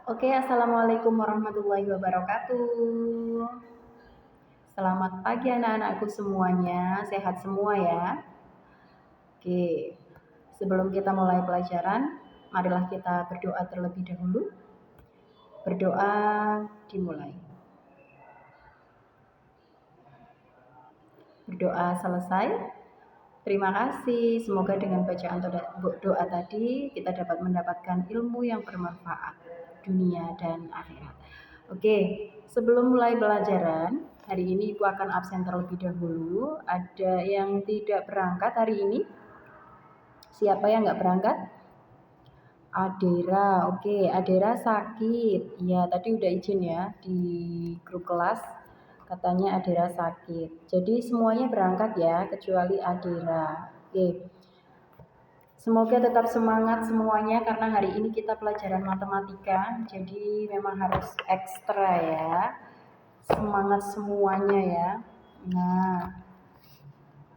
Oke, assalamualaikum warahmatullahi wabarakatuh. Selamat pagi anak-anakku semuanya, sehat semua ya. Oke, sebelum kita mulai pelajaran, marilah kita berdoa terlebih dahulu. Berdoa dimulai. Berdoa selesai. Terima kasih, semoga dengan bacaan doa tadi kita dapat mendapatkan ilmu yang bermanfaat dunia dan akhirat. Oke, sebelum mulai pelajaran, hari ini Ibu akan absen terlebih dahulu. Ada yang tidak berangkat hari ini? Siapa yang nggak berangkat? Adera, oke. Adera sakit. Ya, tadi udah izin ya di grup kelas. Katanya Adera sakit. Jadi semuanya berangkat ya, kecuali Adera. Oke. Semoga tetap semangat semuanya karena hari ini kita pelajaran matematika. Jadi memang harus ekstra ya. Semangat semuanya ya. Nah,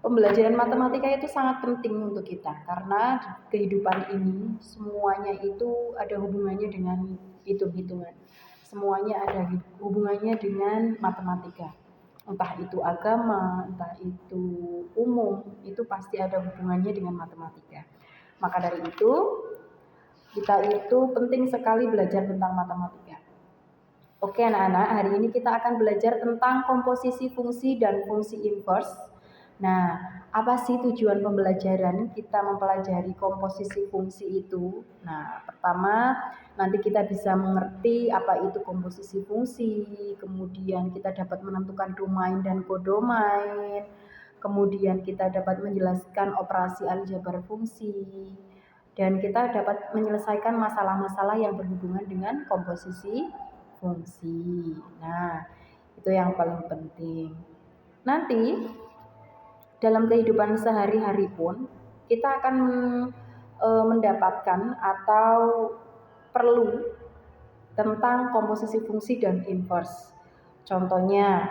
pembelajaran matematika itu sangat penting untuk kita karena kehidupan ini semuanya itu ada hubungannya dengan hitung-hitungan. Semuanya ada hubungannya dengan matematika. Entah itu agama, entah itu umum, itu pasti ada hubungannya dengan matematika. Maka dari itu, kita itu penting sekali belajar tentang matematika. Oke anak-anak, hari ini kita akan belajar tentang komposisi fungsi dan fungsi inverse. Nah, apa sih tujuan pembelajaran kita mempelajari komposisi fungsi itu? Nah, pertama nanti kita bisa mengerti apa itu komposisi fungsi, kemudian kita dapat menentukan domain dan kodomain, kemudian kita dapat menjelaskan operasi aljabar fungsi, dan kita dapat menyelesaikan masalah-masalah yang berhubungan dengan komposisi fungsi. Nah, itu yang paling penting. Nanti dalam kehidupan sehari-hari pun kita akan mendapatkan atau perlu tentang komposisi fungsi dan inverse. Contohnya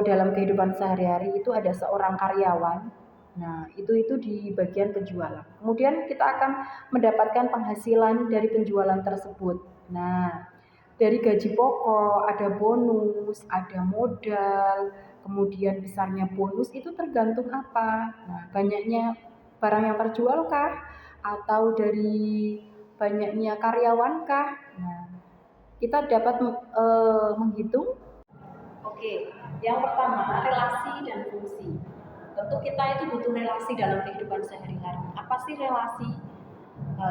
dalam kehidupan sehari-hari itu ada seorang karyawan. Nah, itu di bagian penjualan. Kemudian kita akan mendapatkan penghasilan dari penjualan tersebut. Nah, dari gaji pokok, ada bonus, ada modal, kemudian besarnya bonus itu tergantung apa? Nah, banyaknya barang yang terjual kah? Atau dari banyaknya karyawan kah? Nah, kita dapat menghitung. Oke, yang pertama relasi dan fungsi. Tentu kita itu butuh relasi dalam kehidupan sehari-hari. Apa sih relasi?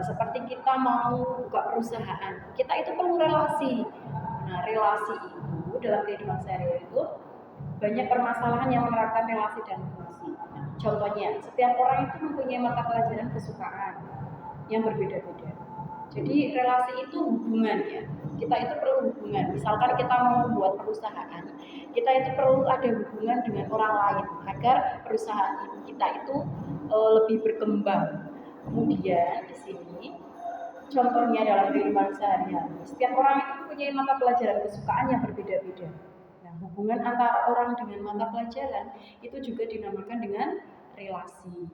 Seperti kita mau buka perusahaan, kita itu perlu relasi. Nah, relasi itu dalam kehidupan sehari-hari itu banyak permasalahan yang menerapkan relasi dan fungsi. Nah, contohnya, setiap orang itu mempunyai mata pelajaran kesukaan yang berbeda-beda. Jadi relasi itu hubungan ya. Kita itu perlu hubungan. Misalkan kita mau membuat perusahaan, kita itu perlu ada hubungan dengan orang lain agar perusahaan kita itu lebih berkembang. Kemudian di sini contohnya dalam kehidupan sehari-hari, setiap orang itu punya mata pelajaran kesukaan yang berbeda-beda. Nah, hubungan antara orang dengan mata pelajaran itu juga dinamakan dengan relasi.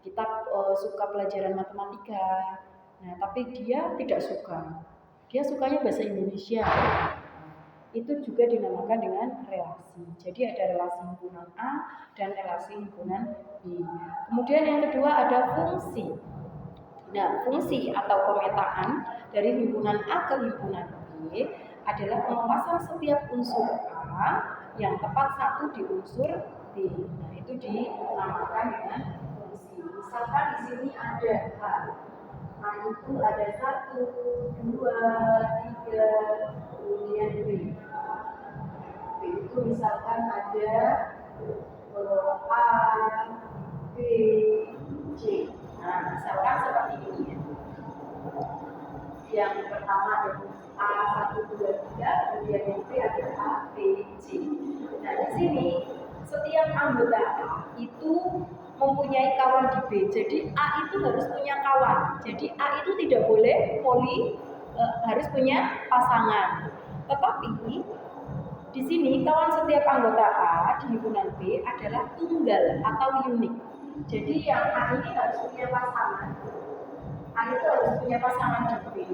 Kita suka pelajaran matematika, nah tapi dia tidak suka. Dia sukanya bahasa Indonesia. Itu juga dinamakan dengan relasi. Jadi ada relasi himpunan A dan relasi himpunan B. Kemudian yang kedua ada fungsi. Nah, fungsi atau pemetaan dari himpunan A ke himpunan B adalah pengawasan setiap unsur A yang tepat satu di unsur B. Nah, itu dinamakan dengan fungsi. Misalkan di sini ada A. A itu ada 1, 2, 3, kemudian B. B itu misalkan ada A, B, C. Nah, misalkan seperti ini ya. Yang pertama ada A 1, 2, 3, kemudian yang B ada A, B, C. Nah, di sini setiap anggota A itu mempunyai kawan di B. Jadi A itu harus punya kawan. Jadi A itu tidak boleh harus punya pasangan. Tetapi di sini kawan setiap anggota A di himpunan B adalah tunggal atau unik. Jadi yang A ini harus punya pasangan. A itu harus punya pasangan di B.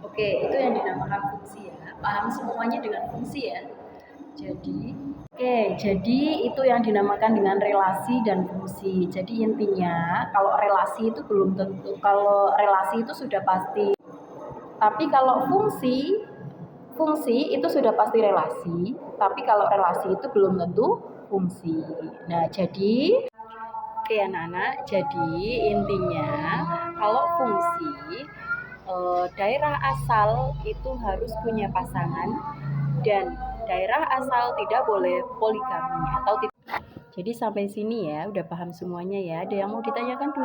Oke, itu yang dinamakan fungsi ya. Paham semuanya dengan fungsi ya. Jadi itu yang dinamakan dengan relasi dan fungsi. Jadi intinya kalau relasi itu belum tentu, kalau relasi itu sudah pasti. Tapi kalau fungsi itu sudah pasti relasi, tapi kalau relasi itu belum tentu fungsi. Nah, oke anak-anak, jadi intinya kalau fungsi daerah asal itu harus punya pasangan dan daerah asal tidak boleh poligami atau tidak. Jadi sampai sini ya, udah paham semuanya ya. Ada yang mau ditanyakan dulu?